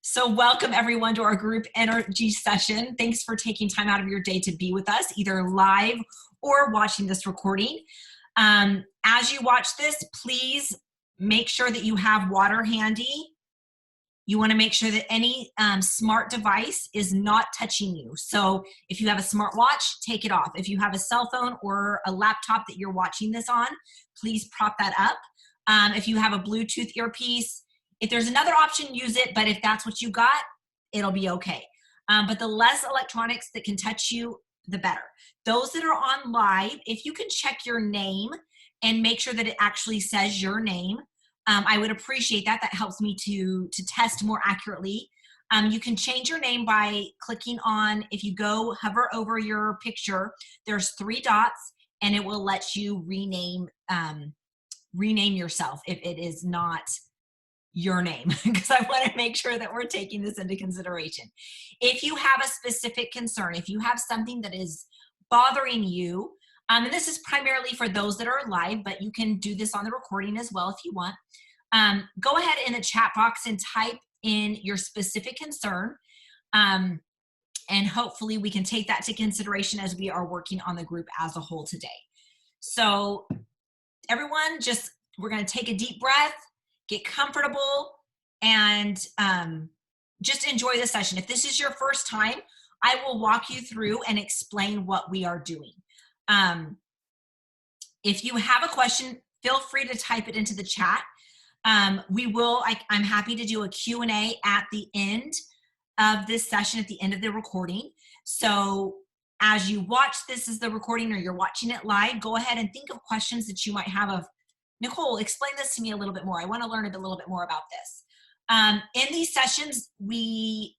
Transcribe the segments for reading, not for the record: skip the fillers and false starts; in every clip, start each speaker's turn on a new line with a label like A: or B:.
A: So welcome everyone to our group energy session. Thanks for taking time out of your day to be with us, either live or watching this recording. As you watch this, please make sure that you have water handy. You want to make sure that any smart device is not touching you. So if you have a smartwatch, take it off. If you have a cell phone or a laptop that you're watching this on, please prop that up. If you have a Bluetooth earpiece, if there's another option, use it. But if that's what you got, it'll be okay. But the less electronics that can touch you, the better. Those that are on live, if you can check your name and make sure that it actually says your name, I would appreciate that. That helps me to test more accurately. You can change your name by clicking on, if you go hover over your picture, there's 3 dots and it will let you rename yourself if it is not your name, because I want to make sure that we're taking this into consideration. If you have a specific concern, if you have something that is bothering you, and this is primarily for those that are live, but you can do this on the recording as well if you want. Go ahead in the chat box and type in your specific concern, and hopefully we can take that to consideration as we are working on the group as a whole today. So everyone, we're going to take a deep breath, get comfortable, and just enjoy the session. If this is your first time, I will walk you through and explain what we are doing. If you have a question, feel free to type it into the chat. I'm happy to do a Q&A at the end of this session, at the end of the recording. So as you watch this as the recording or you're watching it live, go ahead and think of questions that you might have of, Nicole, explain this to me a little bit more. I want to learn a little bit more about this. In these sessions, we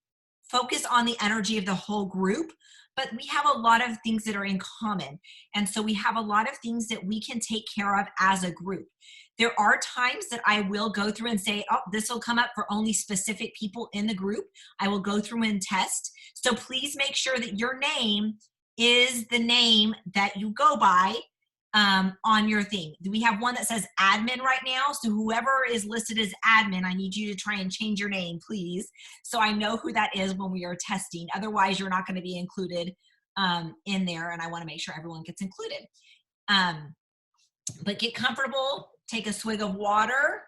A: focus on the energy of the whole group, but we have a lot of things that are in common. And so we have a lot of things that we can take care of as a group. There are times that I will go through and say, oh, this will come up for only specific people in the group. I will go through and test. So please make sure that your name is the name that you go by on your thing. We have one that says admin right now. So whoever is listed as admin, I need you to try and change your name, please. So I know who that is when we are testing. Otherwise, you're not going to be included in there. And I want to make sure everyone gets included. But get comfortable. Take a swig of water.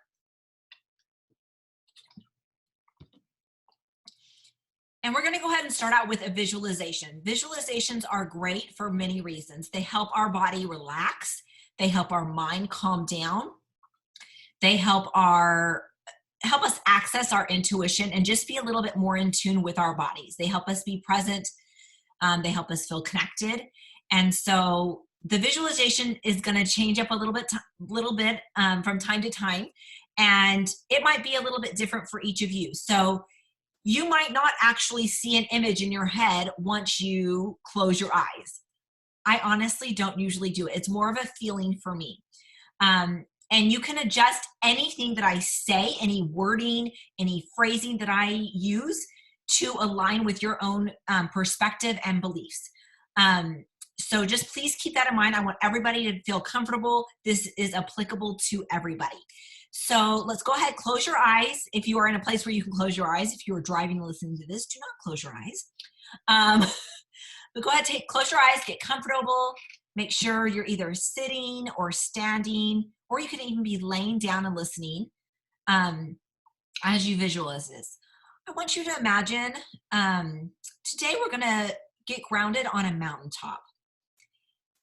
A: And we're going to go ahead and start out with a visualization. Visualizations are great for many reasons. They help our body relax. They help our mind calm down. They help us access our intuition and just be a little bit more in tune with our bodies. They help us be present. They help us feel connected. And so the visualization is going to change up a little bit from time to time. And it might be a little bit different for each of you. So you might not actually see an image in your head once you close your eyes. I honestly don't usually do it. It's more of a feeling for me. And you can adjust anything that I say, any wording, any phrasing that I use to align with your own perspective and beliefs. So just please keep that in mind. I want everybody to feel comfortable. This is applicable to everybody. So let's go ahead, close your eyes. If you are in a place where you can close your eyes, if you are driving and listening to this, do not close your eyes. But go ahead, close your eyes, get comfortable. Make sure you're either sitting or standing, or you can even be laying down and listening as you visualize this. I want you to imagine today we're gonna get grounded on a mountaintop.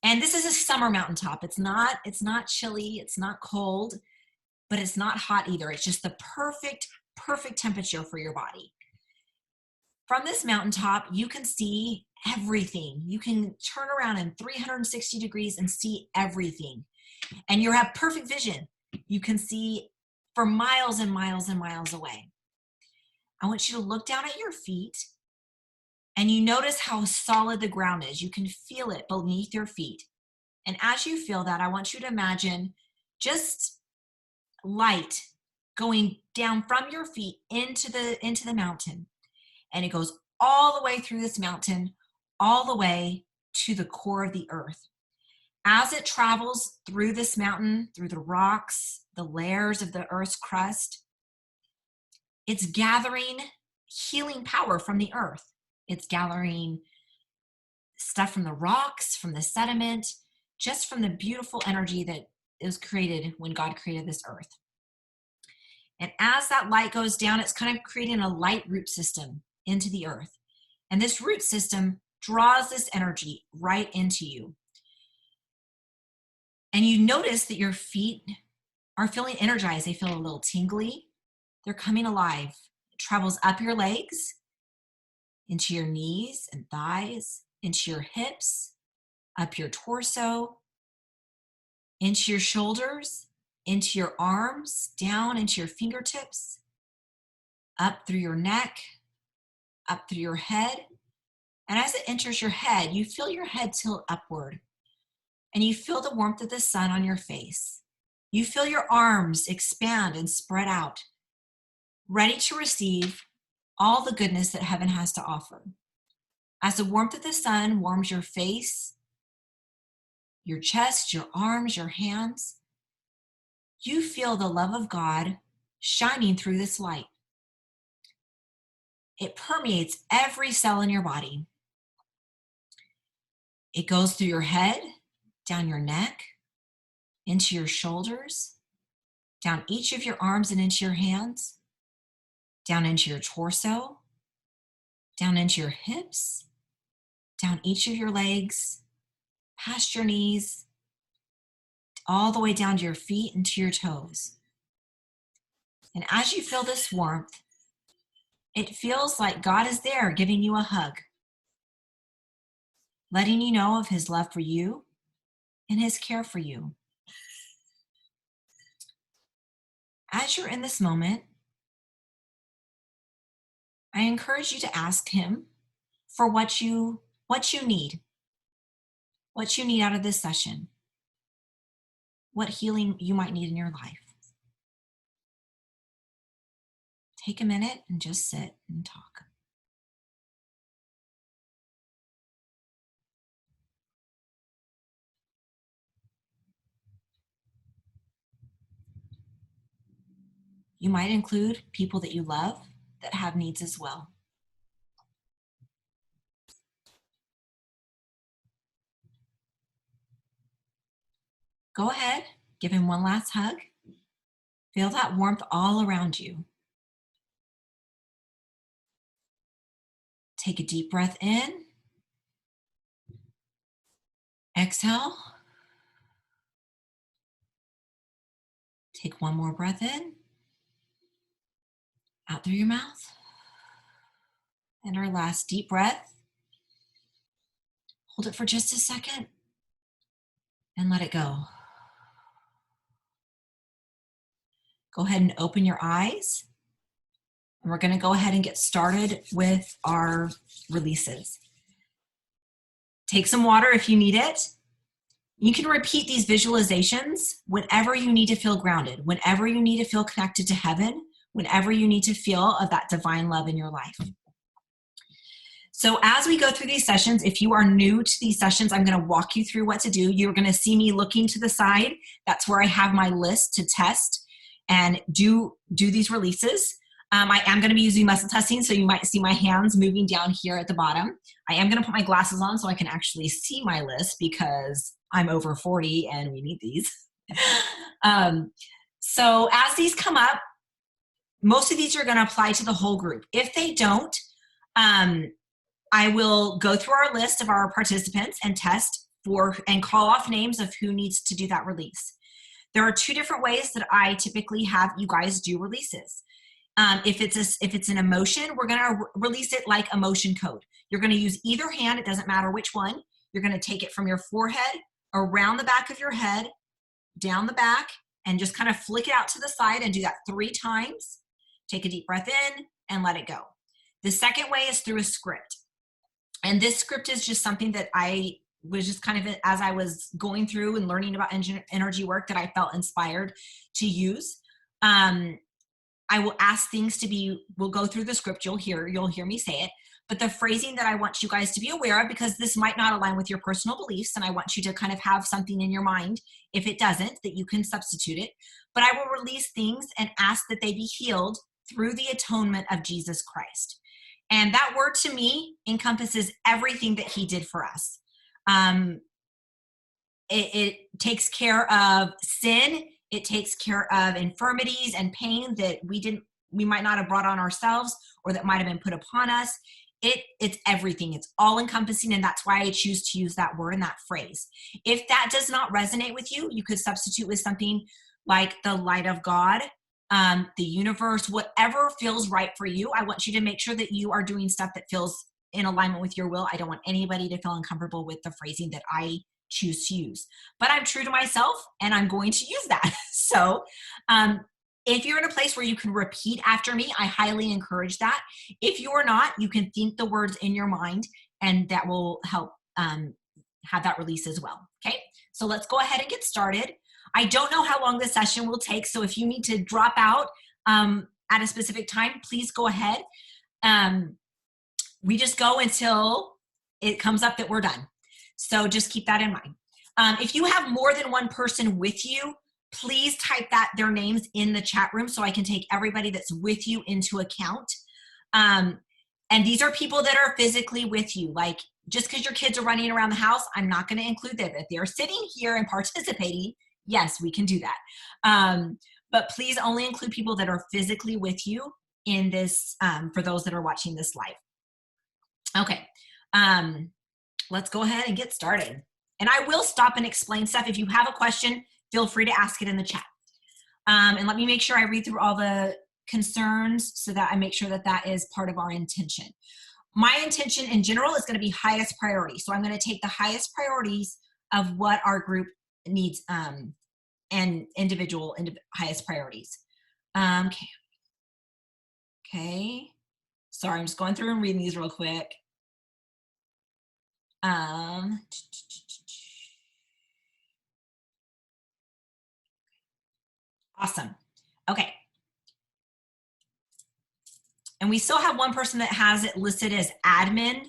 A: And this is a summer mountaintop. It's not chilly, it's not cold, but it's not hot either. It's just the perfect temperature for your body. From this mountaintop, you can see everything. You can turn around in 360 degrees and see everything. And you have perfect vision. You can see for miles and miles and miles away. I want you to look down at your feet and you notice how solid the ground is. You can feel it beneath your feet. And as you feel that, I want you to imagine just light going down from your feet into the mountain, and it goes all the way through this mountain, all the way to the core of the earth. As it travels through this mountain, through the rocks, the layers of the earth's crust, it's gathering healing power from the earth. It's gathering stuff from the rocks, from the sediment, just from the beautiful energy that is created when God created this earth. And as that light goes down, it's kind of creating a light root system into the earth. And this root system draws this energy right into you. And you notice that your feet are feeling energized. They feel a little tingly. They're coming alive. It travels up your legs, into your knees and thighs, into your hips, up your torso, into your shoulders, into your arms, down into your fingertips, up through your neck, up through your head. And as it enters your head, you feel your head tilt upward. And you feel the warmth of the sun on your face. You feel your arms expand and spread out, ready to receive all the goodness that heaven has to offer. As the warmth of the sun warms your face, your chest, your arms, your hands, you feel the love of God shining through this light. It permeates every cell in your body. It goes through your head, down your neck, into your shoulders, down each of your arms and into your hands, down into your torso, down into your hips, down each of your legs, past your knees, all the way down to your feet and to your toes. And as you feel this warmth, it feels like God is there giving you a hug, letting you know of his love for you and his care for you. As you're in this moment, I encourage you to ask him for what you need out of this session, what healing you might need in your life. Take a minute and just sit and talk. You might include people that you love that have needs as well. Go ahead, give him one last hug. Feel that warmth all around you. Take a deep breath in. Exhale. Take one more breath in. Out through your mouth. And our last deep breath. Hold it for just a second and let it go. Go ahead and open your eyes. And we're going to go ahead and get started with our releases. Take some water if you need it. You can repeat these visualizations whenever you need to feel grounded, whenever you need to feel connected to heaven, whenever you need to feel of that divine love in your life. So as we go through these sessions, if you are new to these sessions, I'm going to walk you through what to do. You're going to see me looking to the side. That's where I have my list to test and do these releases. I am going to be using muscle testing, so you might see my hands moving down here at the bottom. I am going to put my glasses on so I can actually see my list because I'm over 40 and we need these. So as these come up, most of these are going to apply to the whole group. If they don't, I will go through our list of our participants and test for and call off names of who needs to do that release. There are two different ways that I typically have you guys do releases. If it's an emotion, we're going to release it like emotion code. You're going to use either hand. It doesn't matter which one. You're going to take it from your forehead, around the back of your head, down the back, and just kind of flick it out to the side and do that 3 times. Take a deep breath in and let it go. The second way is through a script. And this script is just something that I was just kind of, as I was going through and learning about energy work, that I felt inspired to use. I will ask things to be, we'll go through the script, you'll hear me say it, but the phrasing that I want you guys to be aware of, because this might not align with your personal beliefs, and I want you to kind of have something in your mind, if it doesn't, that you can substitute it, but I will release things and ask that they be healed through the atonement of Jesus Christ. And that word to me encompasses everything that he did for us. It takes care of sin. It takes care of infirmities and pain that we might not have brought on ourselves, or that might have been put upon us. It's everything. It's all encompassing, and that's why I choose to use that word and that phrase. If that does not resonate with you, you could substitute with something like the light of God, the universe, whatever feels right for you. I want you to make sure that you are doing stuff that feels in alignment with your will. I don't want anybody to feel uncomfortable with the phrasing that I choose to use, but I'm true to myself and I'm going to use that. So, if you're in a place where you can repeat after me, I highly encourage that. If you're not, you can think the words in your mind, and that will help have that release as well. Okay, so let's go ahead and get started. I don't know how long this session will take, so if you need to drop out at a specific time, please go ahead. We just go until it comes up that we're done. So just keep that in mind. If you have more than one person with you, please type their names in the chat room so I can take everybody that's with you into account. And these are people that are physically with you. Like, just because your kids are running around the house, I'm not going to include them. If they're sitting here and participating, yes, we can do that. But please only include people that are physically with you in this, for those that are watching this live. Okay, let's go ahead and get started. And I will stop and explain stuff. If you have a question, feel free to ask it in the chat. And let me make sure I read through all the concerns so that I make sure that that is part of our intention. My intention in general is going to be highest priority. So I'm going to take the highest priorities of what our group needs and individual highest priorities. Okay. Sorry, I'm just going through and reading these real quick. Awesome. Okay. And we still have one person that has it listed as admin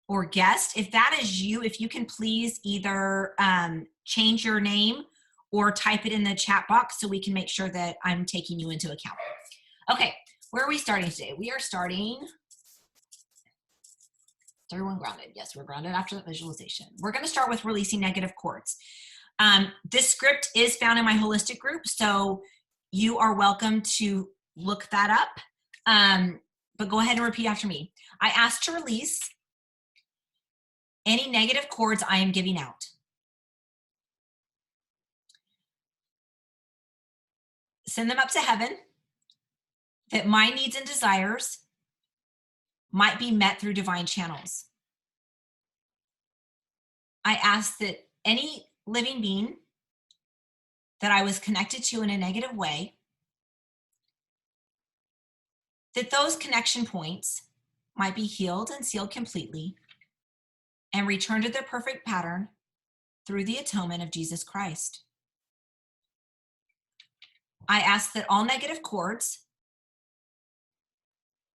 A: or guest. If that is you, if you can please either change your name or type it in the chat box so we can make sure that I'm taking you into account. Okay, where are we starting today? We are starting, is everyone grounded? Yes, we're grounded after the visualization. We're going to start with releasing negative cords. This script is found in my holistic group, so you are welcome to look that up. But go ahead and repeat after me. I ask to release any negative cords I am giving out. Send them up to heaven, that my needs and desires might be met through divine channels. I ask that any living being that I was connected to in a negative way, that those connection points might be healed and sealed completely and return to their perfect pattern through the atonement of Jesus Christ. I ask that all negative cords,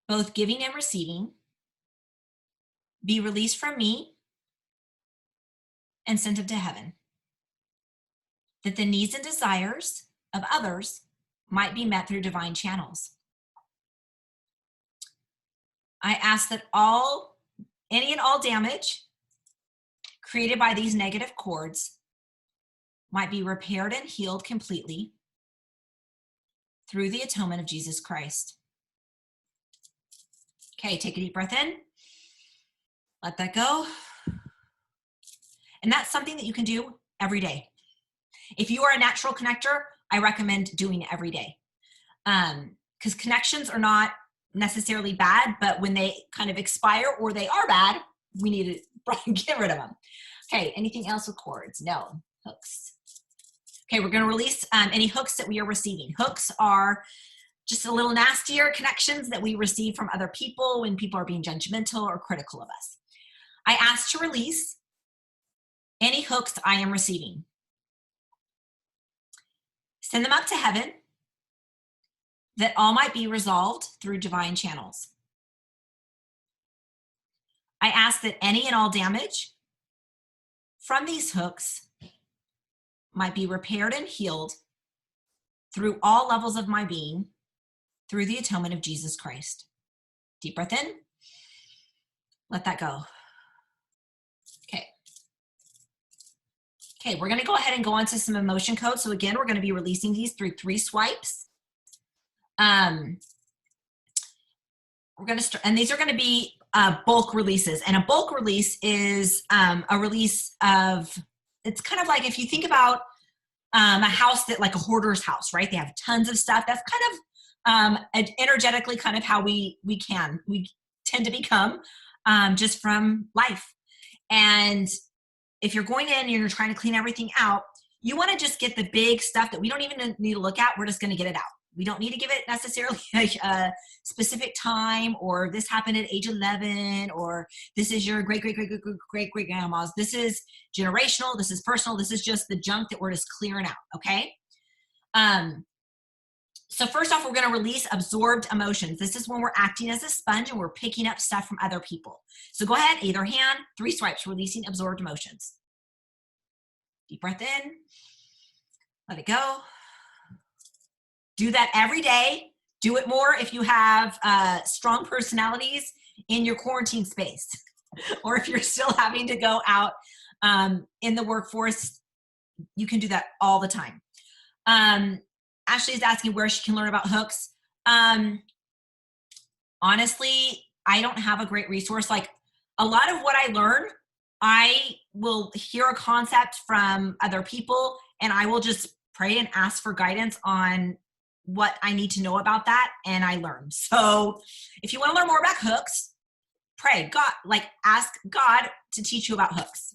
A: both giving and receiving, be released from me and sent up to heaven, that the needs and desires of others might be met through divine channels. I ask that any and all damage created by these negative cords might be repaired and healed completely through the atonement of Jesus Christ. Okay, take a deep breath in. Let that go. And that's something that you can do every day. If you are a natural connector, I recommend doing it every day. Because connections are not necessarily bad, but when they kind of expire or they are bad, we need to get rid of them. Okay, anything else with cords? No. Hooks. Okay, we're going to release any hooks that we are receiving. Hooks are just a little nastier connections that we receive from other people when people are being judgmental or critical of us. I ask to release any hooks I am receiving. Send them up to heaven, that all might be resolved through divine channels. I ask that any and all damage from these hooks might be repaired and healed through all levels of my being through the atonement of Jesus Christ. Deep breath in. Let that go. Okay. Okay, we're gonna go ahead and go on to some emotion codes. So again, we're gonna be releasing these through 3 swipes. We're gonna start, and these are gonna be bulk releases. And a bulk release is a release of, it's kind of like if you think about a house that, like a hoarder's house, right? They have tons of stuff. That's kind of energetically kind of how we tend to become just from life. And if you're going in and you're trying to clean everything out, you want to just get the big stuff that we don't even need to look at. We're just going to get it out. We don't need to give it necessarily a specific time, or this happened at age 11, or this is your great grandma's. This is generational. This is personal. This is just the junk that we're just clearing out. Okay. So first off, we're going to release absorbed emotions. This is when we're acting as a sponge and we're picking up stuff from other people. So go ahead, either hand, 3 swipes, releasing absorbed emotions. Deep breath in, let it go. Do that every day. Do it more if you have strong personalities in your quarantine space, or if you're still having to go out in the workforce, you can do that all the time. Ashley is asking where she can learn about hooks. Honestly, I don't have a great resource. Like, a lot of what I learn, I will hear a concept from other people and I will just pray and ask for guidance on what I need to know about that, and I learn. So if you want to learn more about hooks, pray God, like ask God to teach you about hooks.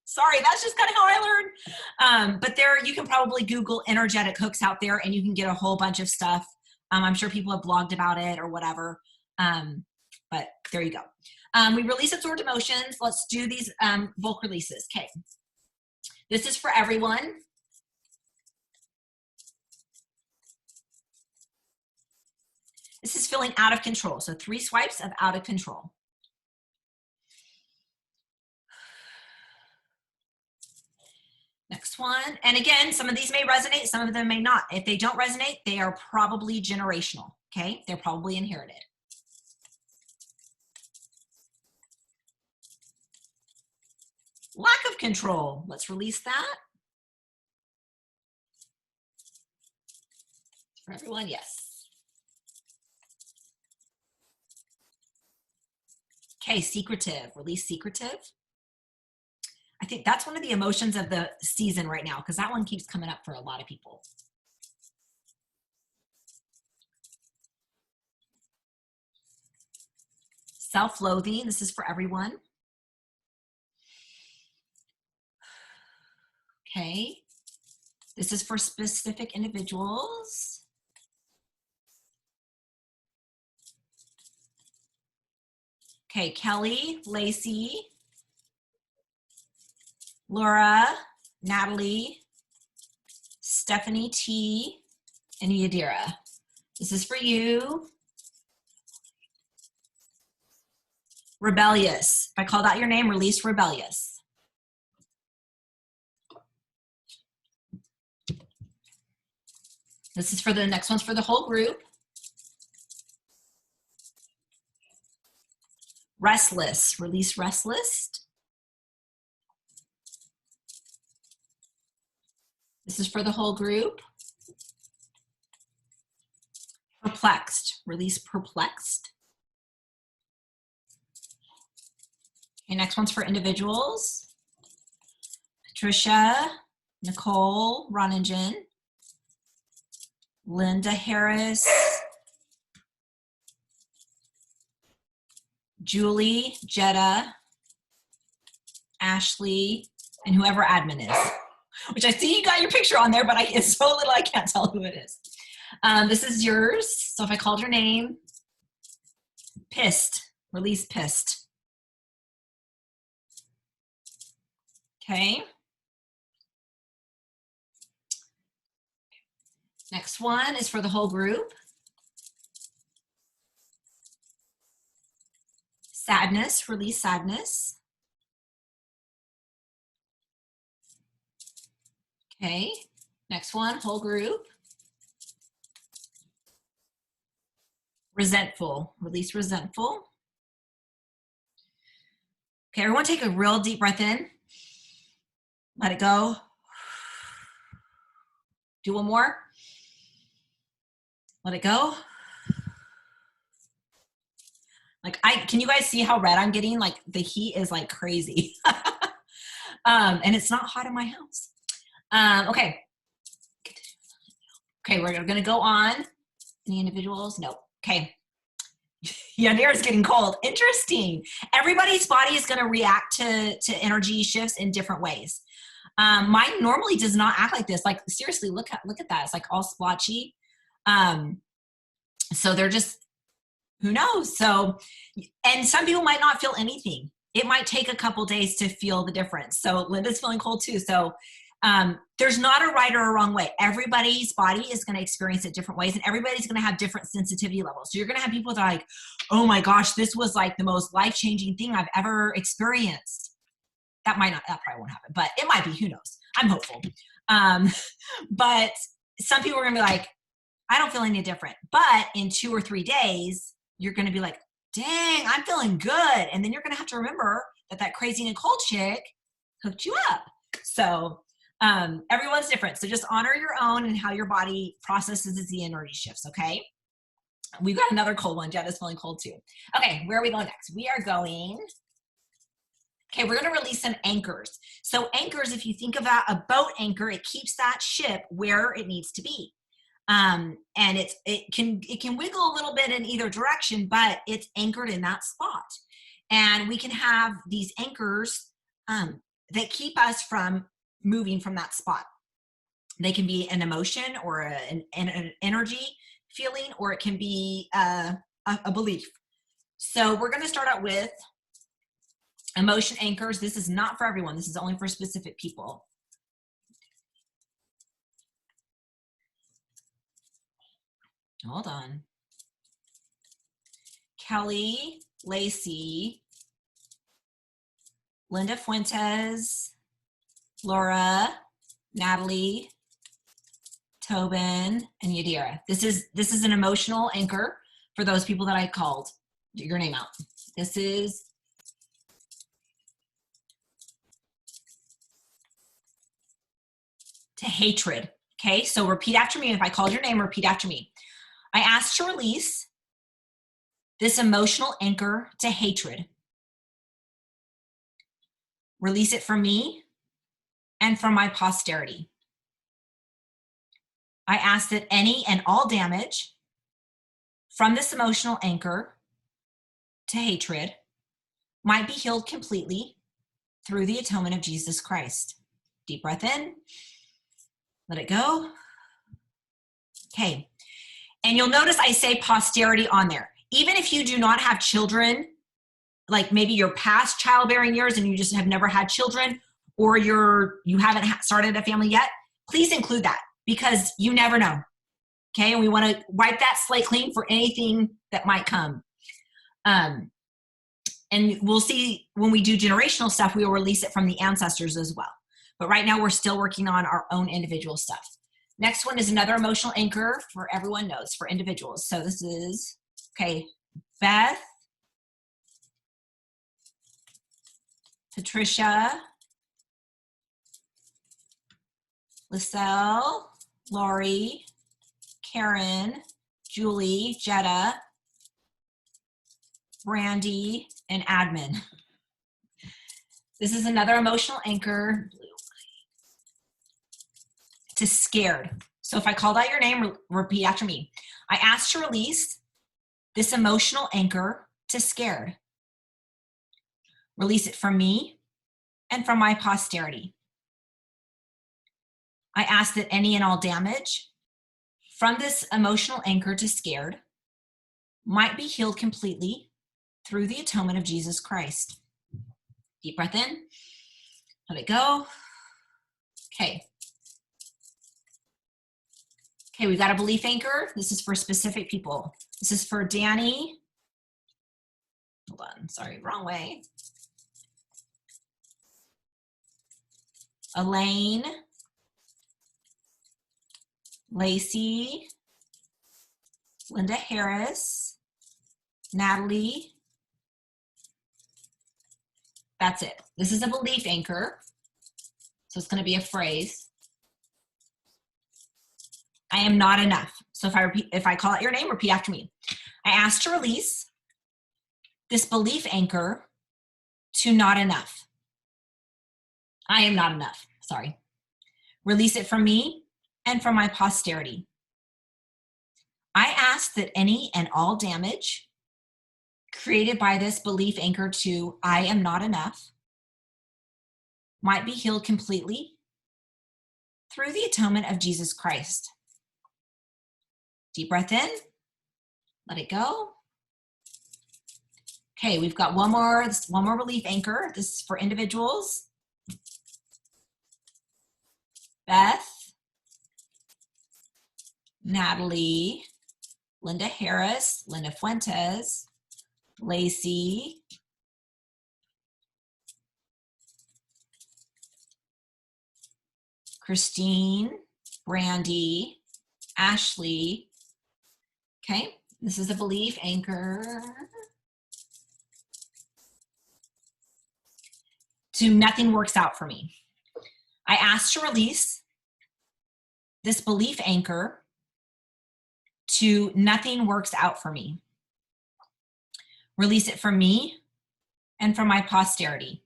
A: Sorry, that's just kind of how I learned. But there, you can probably Google energetic hooks out there and you can get a whole bunch of stuff. I'm sure people have blogged about it or whatever. But there you go. We release absorbed emotions. Let's do these bulk releases. Okay. This is for everyone. This is feeling out of control. So 3 swipes of out of control. Next one. And again, some of these may resonate, some of them may not. If they don't resonate, they are probably generational, okay? They're probably inherited. Lack of control. Let's release that. For everyone, yes. Okay, secretive. Release secretive. I think that's one of the emotions of the season right now, because that one keeps coming up for a lot of people. Self-loathing. This is for everyone. Okay. This is for specific individuals. Okay, Kelly, Lacey, Laura, Natalie, Stephanie T, and Yadira. This is for you. Rebellious. If I called out your name, release rebellious. This is for the next one's for the whole group. Restless. Release restless. This is for the whole group. Perplexed. Release perplexed. Okay, next one's for individuals. Patricia, Nicole, Roningen, Linda Harris, Julie, Jetta, Ashley, and whoever admin is. Which I see you got your picture on there, but it's so little I can't tell who it is. This is yours. So if I called your name, pissed, release pissed. Okay. Next one is for the whole group. Sadness, release sadness. Okay. Next one, whole group. Resentful. Release resentful. Okay, everyone take a real deep breath in. Let it go. Do one more. Let it go. Like, can you guys see how red I'm getting? Like, the heat is like crazy. And it's not hot in my house. Okay. Okay, we're gonna go on. Any individuals? No. Okay. Yandira's getting cold. Interesting. Everybody's body is gonna react to energy shifts in different ways. Mine normally does not act like this. Like, seriously, look at that. It's like all splotchy. So they're just, who knows? So, and some people might not feel anything. It might take a couple days to feel the difference. So Linda's feeling cold too. So there's not a right or a wrong way. Everybody's body is going to experience it different ways, and everybody's going to have different sensitivity levels. So you're going to have people that are like, oh my gosh, this was like the most life-changing thing I've ever experienced. That probably won't happen, but it might be, who knows? I'm hopeful. But some people are going to be like, I don't feel any different. But in 2 or 3 days, you're going to be like, dang, I'm feeling good. And then you're going to have to remember that crazy Nicole chick hooked you up. So everyone's different. So just honor your own and how your body processes the energy shifts, okay? We've got another cold one. Jen is feeling cold too. Okay, where are we going next? We are going, okay, we're going to release some anchors. So anchors, if you think about a boat anchor, it keeps that ship where it needs to be. And it can wiggle a little bit in either direction, but it's anchored in that spot. And we can have these anchors that keep us from moving from that spot. They can be an emotion or an energy feeling, or it can be a belief. So we're going to start out with emotion anchors. This is not for everyone. This is only for specific people. Hold on. Kelly, Lacey, Linda Fuentes, Laura, Natalie, Tobin, and Yadira. This is an emotional anchor for those people that I called your name out. This is to hatred. Okay, so repeat after me. If I called your name, repeat after me. I asked to release this emotional anchor to hatred. Release it from me and from my posterity. I ask that any and all damage from this emotional anchor to hatred might be healed completely through the atonement of Jesus Christ. Deep breath in. Let it go. Okay. And you'll notice I say posterity on there. Even if you do not have children, like maybe your past childbearing years and you just have never had children, or you haven't started a family yet, please include that, because you never know. Okay, and we want to wipe that slate clean for anything that might come. And we'll see when we do generational stuff, we will release it from the ancestors as well. But right now we're still working on our own individual stuff. Next one is another emotional anchor for everyone knows, for individuals. So this is, okay, Beth, Patricia, Lyselle, Lori, Karen, Julie, Jetta, Brandy, and Admin. This is another emotional anchor to scared. So if I called out your name, repeat after me. I asked to release this emotional anchor to scared. Release it from me and from my posterity. I ask that any and all damage from this emotional anchor to scared might be healed completely through the atonement of Jesus Christ. Deep breath in, let it go. Okay. Okay, we've got a belief anchor. This is for specific people. This is for Danny. Hold on, sorry, wrong way. Elaine, Lacey, Linda Harris, Natalie. That's it. This is a belief anchor. So it's going to be a phrase. I am not enough. So if I call out your name, repeat after me. I ask to release this belief anchor to not enough. I am not enough. Sorry. Release it from me and from my posterity. I ask that any and all damage created by this belief anchor to I am not enough might be healed completely through the atonement of Jesus Christ. Deep breath in, let it go. Okay, we've got one more belief anchor. This is for individuals. Beth, Natalie, Linda Harris, Linda Fuentes, Lacey, Christine, Brandy, Ashley. Okay, this is a belief anchor. To nothing works out for me. I ask to release this belief anchor to nothing works out for me. Release it from me and from my posterity.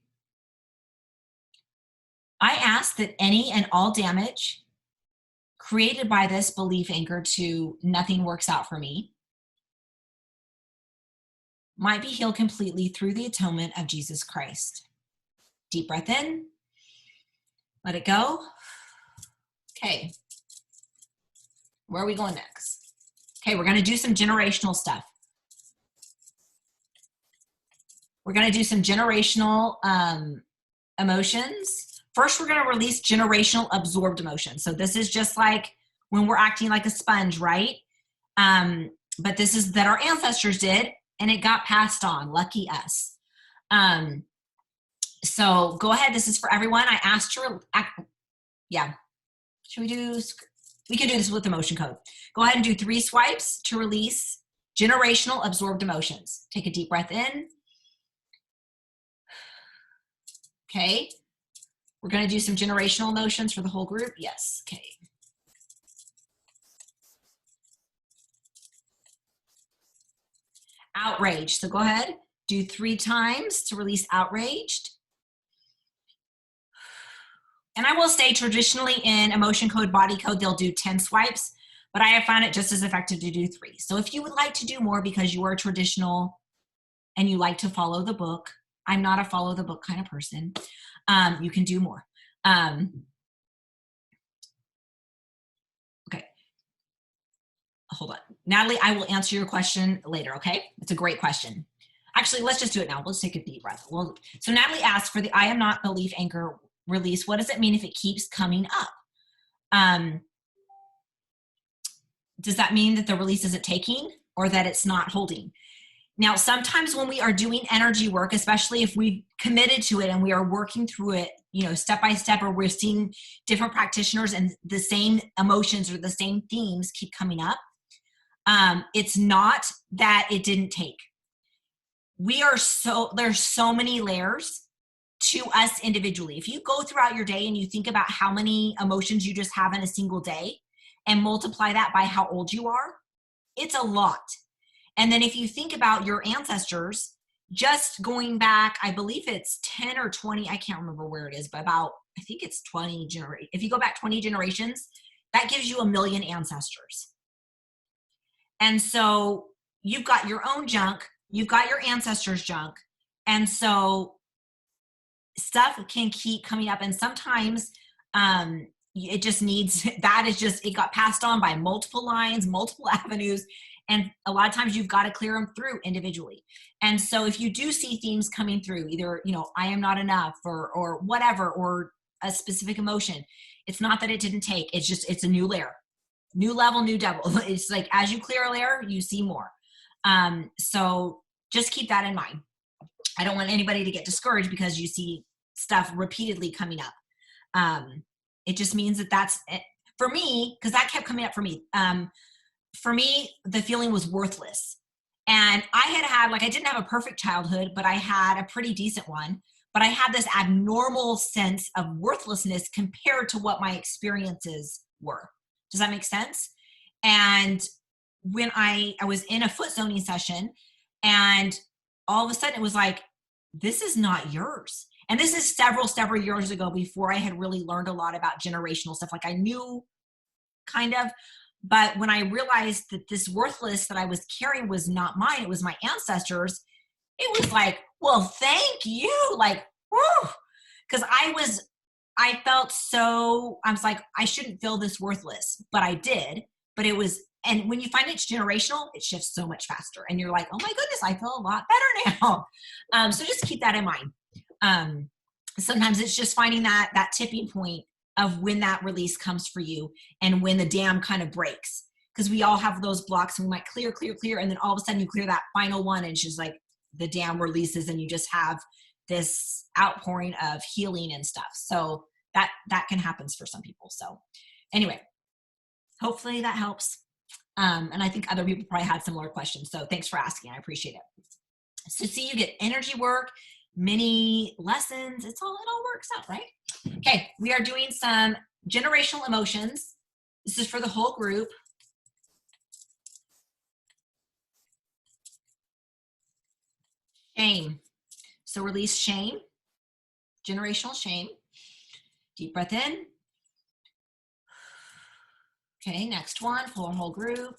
A: I ask that any and all damage created by this belief anchor to nothing works out for me might be healed completely through the atonement of Jesus Christ. Deep breath in, let it go. Okay, where are we going next? Okay, we're gonna do some generational stuff. We're gonna do some generational emotions. First, we're gonna release generational absorbed emotions. So this is just like when we're acting like a sponge, right? But this is that our ancestors did, and it got passed on, lucky us. So go ahead, this is for everyone. I asked to, yeah. We can do this with the motion code. Go ahead and do 3 swipes to release generational absorbed emotions. Take a deep breath in. Okay. We're going to do some generational emotions for the whole group. Yes. Okay. Outrage. So go ahead, do 3 times to release outraged. And I will say traditionally in emotion code, body code, they'll do 10 swipes, but I have found it just as effective to do 3. So if you would like to do more because you are traditional and you like to follow the book, I'm not a follow the book kind of person, you can do more. Okay. Hold on. Natalie, I will answer your question later, okay? It's a great question. Actually, let's just do it now. Let's take a deep breath. So Natalie asked for the I am not belief anchor release. What does it mean if it keeps coming up? Does that mean that the release isn't taking or that it's not holding? Now, sometimes when we are doing energy work, especially if we've committed to it and we are working through it, you know, step by step, or we're seeing different practitioners and the same emotions or the same themes keep coming up, it's not that it didn't take. There's so many layers to us individually. If you go throughout your day and you think about how many emotions you just have in a single day and multiply that by how old you are, it's a lot. And then if you think about your ancestors, just going back, I believe it's 10 or 20, I can't remember where it is, but about, I think it's 20 generations. If you go back 20 generations, that gives you 1 million ancestors. And so you've got your own junk, you've got your ancestors' junk. And so stuff can keep coming up, and sometimes it just needs, it got passed on by multiple lines, multiple avenues, and a lot of times you've got to clear them through individually. And so if you do see themes coming through, either, you know, I am not enough or whatever, or a specific emotion, it's not that it didn't take, it's a new layer, new level, new devil. It's like, as you clear a layer, you see more. So just keep that in mind. I don't want anybody to get discouraged because you see stuff repeatedly coming up. It just means that that's it. For me, because that kept coming up for me. For me, the feeling was worthless. And I had, like, I didn't have a perfect childhood, but I had a pretty decent one. But I had this abnormal sense of worthlessness compared to what my experiences were. Does that make sense? And when I was in a foot zoning session, and all of a sudden it was like, this is not yours. And this is several years ago, before I had really learned a lot about generational stuff. Like, I knew kind of, but when I realized that this worthless that I was carrying was not mine, it was my ancestors, it was like, well, thank you. Like, whew. Because I felt so, I was like, I shouldn't feel this worthless, but I did. But it was, and when you find it's generational, it shifts so much faster. And you're like, oh my goodness, I feel a lot better now. So just keep that in mind. Sometimes it's just finding that tipping point of when that release comes for you and when the dam kind of breaks. Because we all have those blocks, and we might clear, and then all of a sudden you clear that final one, and it's just like the dam releases, and you just have this outpouring of healing and stuff. So that can happen for some people. So anyway, hopefully that helps. And I think other people probably had similar questions. So thanks for asking. I appreciate it. So see, you get energy work, mini lessons. It all works out, right? Okay, we are doing some generational emotions. This is for the whole group. Shame. So release shame, generational shame. Deep breath in. Okay, next one for the whole group.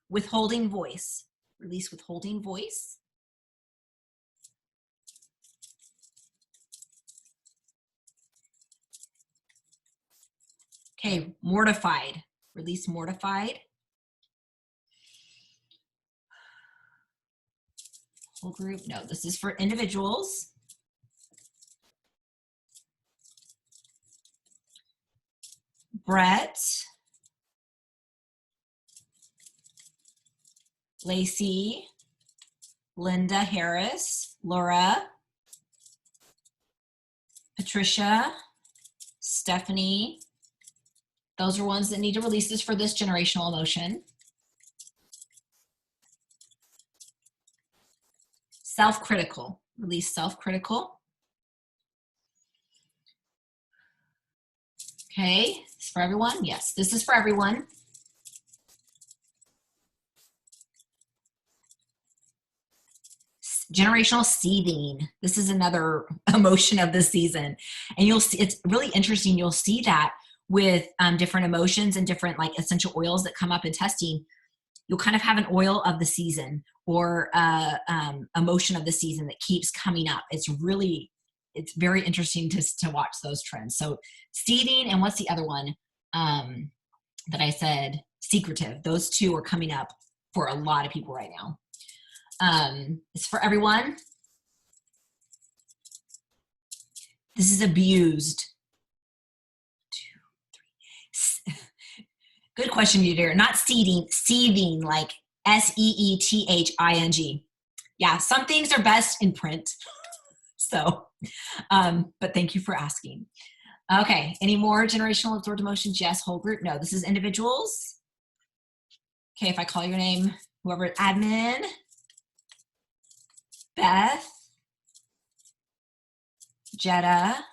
A: Withholding voice. Release withholding voice. Okay, mortified. Release mortified. Whole group. No, this is for individuals. Brett. Lacey. Linda Harris. Laura. Patricia. Stephanie. Those are ones that need to release this for this generational emotion. Self-critical. Release self-critical. Okay, it's for everyone? Yes, this is for everyone. Generational seething. This is another emotion of the season. And you'll see, it's really interesting. You'll see that with different emotions and different like essential oils that come up in testing. You'll kind of have an oil of the season or emotion of the season that keeps coming up. It's very interesting to watch those trends. So seething, and what's the other one that I said? Secretive. Those two are coming up for a lot of people right now. It's for everyone. This is abused. 2, 3. Good question, you dear. Not seething, like SEETHING. Yeah, some things are best in print. So, but thank you for asking. Okay, any more generational absorbed emotions? Yes, whole group. No, this is individuals. Okay, if I call your name, whoever, admin, Beth, Jetta,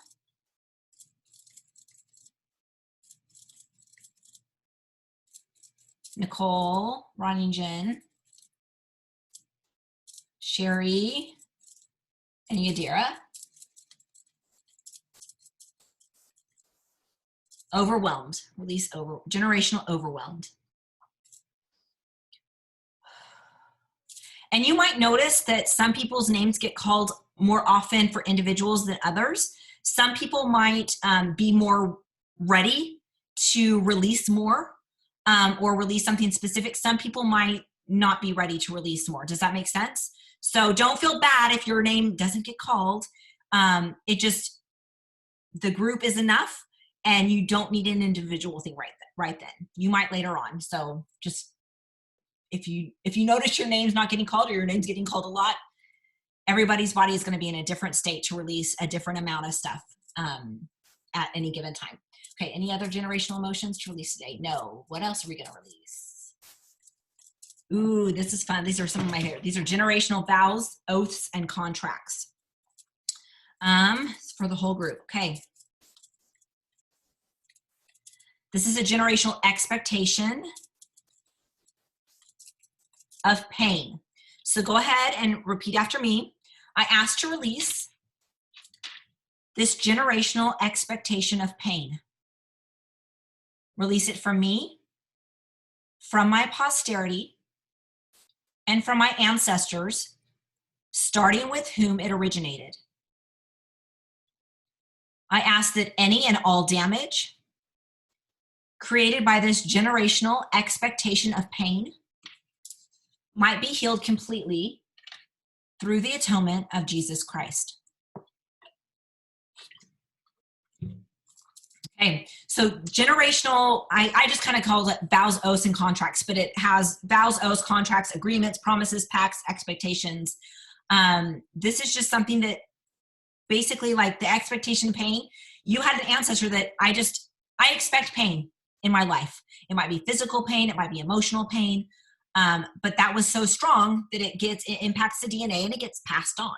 A: Nicole, Ronnie and Jen, Sherry, and Yadira. Overwhelmed. Release generational overwhelmed. And you might notice that some people's names get called more often for individuals than others. Some people might be more ready to release more or release something specific. Some people might not be ready to release more. Does that make sense? So don't feel bad if your name doesn't get called. The group is enough, and you don't need an individual thing right then. You might later on. So just if you notice your name's not getting called or your name's getting called a lot, everybody's body is going to be in a different state to release a different amount of stuff at any given time. Okay, any other generational emotions to release today? No. What else are we going to release? Ooh, this is fun. These are some of my favorite. These are generational vows, oaths, and contracts. For the whole group. Okay. This is a generational expectation of pain. So go ahead and repeat after me. I ask to release this generational expectation of pain. Release it from me, from my posterity, and from my ancestors, starting with whom it originated. I ask that any and all damage created by this generational expectation of pain might be healed completely through the atonement of Jesus Christ. Okay, so generational, I just kind of call it vows, oaths, and contracts, but it has vows, oaths, contracts, agreements, promises, pacts, expectations. This is just something that basically, like the expectation of pain. You had an ancestor that I expect pain in my life. It might be physical pain, it might be emotional pain, but that was so strong that it impacts the DNA and it gets passed on,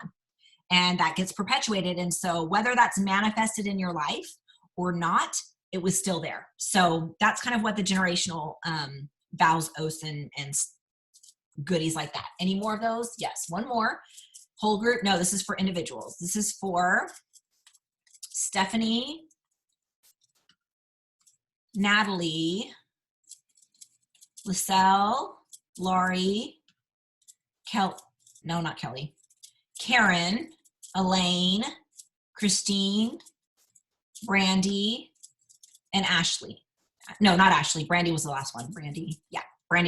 A: and that gets perpetuated. And so whether that's manifested in your life or not, it was still there. So that's kind of what the generational vows, oaths, and goodies like that. Any more of those? Yes, one more. Whole group? No, this is for individuals. This is for Stephanie, Natalie, Lyselle, Laurie, not Kelly, Karen, Elaine, Christine, Brandy, and Ashley. No, not Ashley. Brandy was the last one. Brandy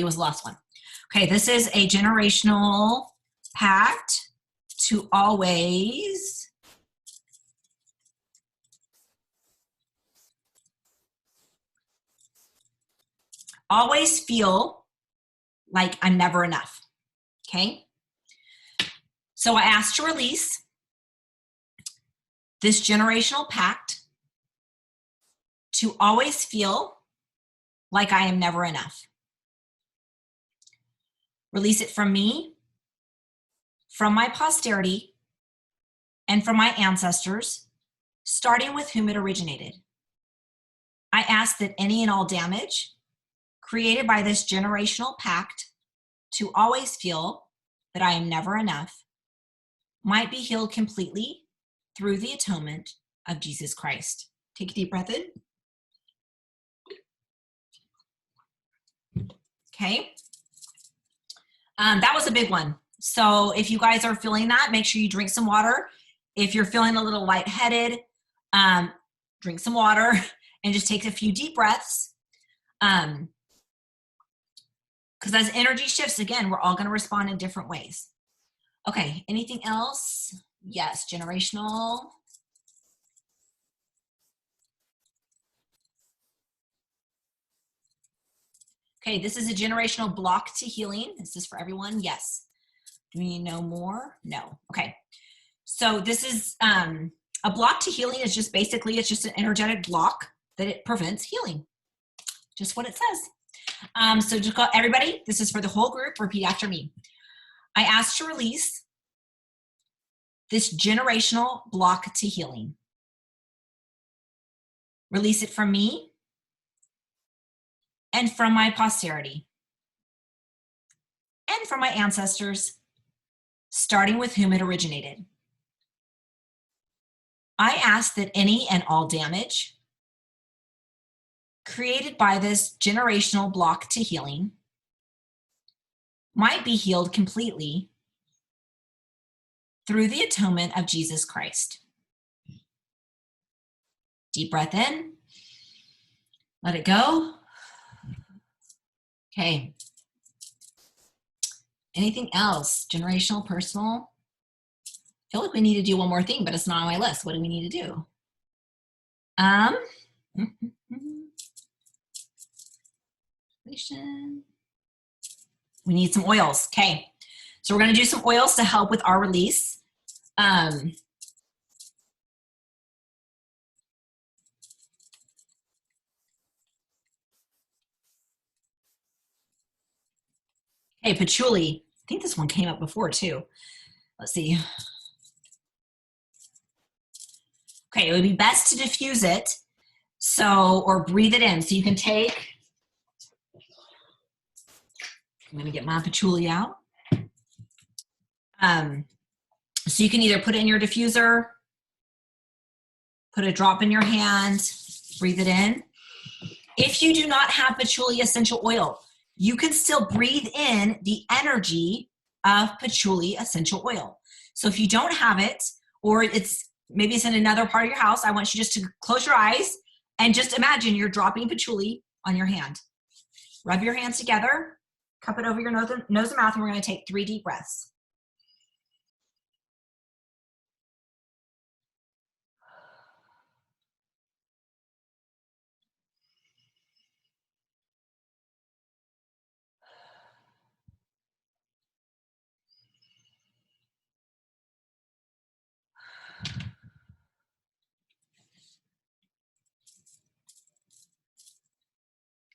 A: was the last one. Okay, this is a generational pact to always feel like I'm never enough. Okay? So I asked to release this generational pact to always feel like I am never enough. Release it from me, from my posterity, and from my ancestors, starting with whom it originated. I ask that any and all damage created by this generational pact to always feel that I am never enough might be healed completely through the atonement of Jesus Christ. Take a deep breath in. Okay. That was a big one. So if you guys are feeling that, make sure you drink some water. If you're feeling a little lightheaded, drink some water and just take a few deep breaths. Because as energy shifts, again, we're all going to respond in different ways. Okay, anything else? Yes, generational. Okay, this is a generational block to healing. This is for everyone. Yes. Do we know more? No. Okay. So this is a block to healing is just basically, it's just an energetic block that it prevents healing. Just what it says. So just everybody, this is for the whole group. Repeat after me. I ask to release this generational block to healing. Release it from me and from my posterity and from my ancestors, starting with whom it originated. I ask that any and all damage created by this generational block to healing might be healed completely through the atonement of Jesus Christ. Deep breath in. Let it go. Okay. Anything else? Generational, personal? I feel like we need to do one more thing, but it's not on my list. What do we need to do? We need some oils. Okay. So we're going to do some oils to help with our release. Hey, patchouli. I think this one came up before too. Let's see. Okay, it would be best to diffuse it. So, or breathe it in. So you can take, I'm gonna get my patchouli out. So you can either put it in your diffuser, put a drop in your hand, breathe it in. If you do not have patchouli essential oil, you can still breathe in the energy of patchouli essential oil. So if you don't have it, or maybe it's in another part of your house, I want you just to close your eyes and just imagine you're dropping patchouli on your hand. Rub your hands together, cup it over your nose and mouth, and we're going to take 3 deep breaths.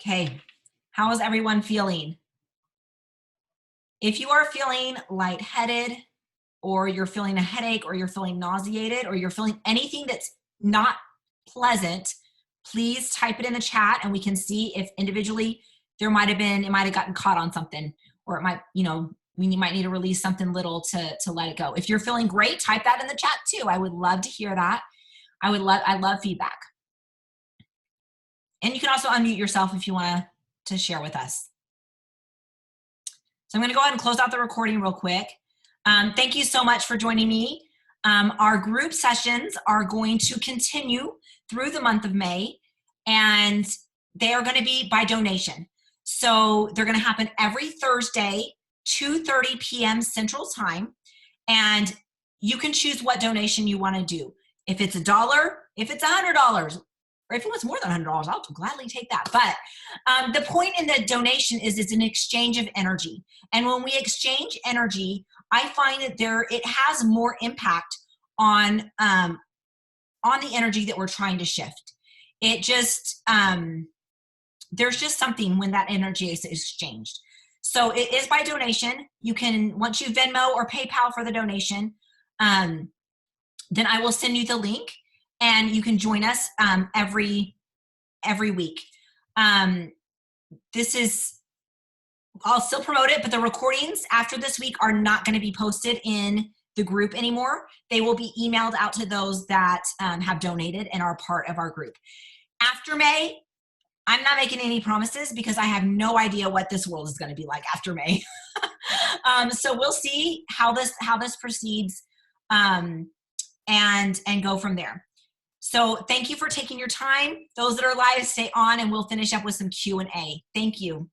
A: Okay, how is everyone feeling? If you are feeling lightheaded, or you're feeling a headache, or you're feeling nauseated, or you're feeling anything that's not pleasant, please type it in the chat and we can see if individually it might have gotten caught on something, or it might, we might need to release something little to let it go. If you're feeling great, type that in the chat too. I would love to hear that. I love feedback. And you can also unmute yourself if you want to share with us. So I'm going to go ahead and close out the recording real quick. Thank you so much for joining me. Our group sessions are going to continue through the month of May, and they are going to be by donation. So they're going to happen every Thursday, 2:30 p.m. Central Time, and you can choose what donation you want to do. If it's $1, if it's $100, or if it was more than $100, I'll gladly take that. But the point in the donation is it's an exchange of energy. And when we exchange energy, I find that it has more impact on the energy that we're trying to shift. It just, there's just something when that energy is exchanged. So it is by donation. You can, once you Venmo or PayPal for the donation, then I will send you the link and you can join us every week. I'll still promote it, but the recordings after this week are not going to be posted in the group anymore. They will be emailed out to those that have donated and are part of our group. After May, I'm not making any promises because I have no idea what this world is going to be like after May. So we'll see how this proceeds and go from there. So thank you for taking your time. Those that are live, stay on and we'll finish up with some Q&A. Thank you.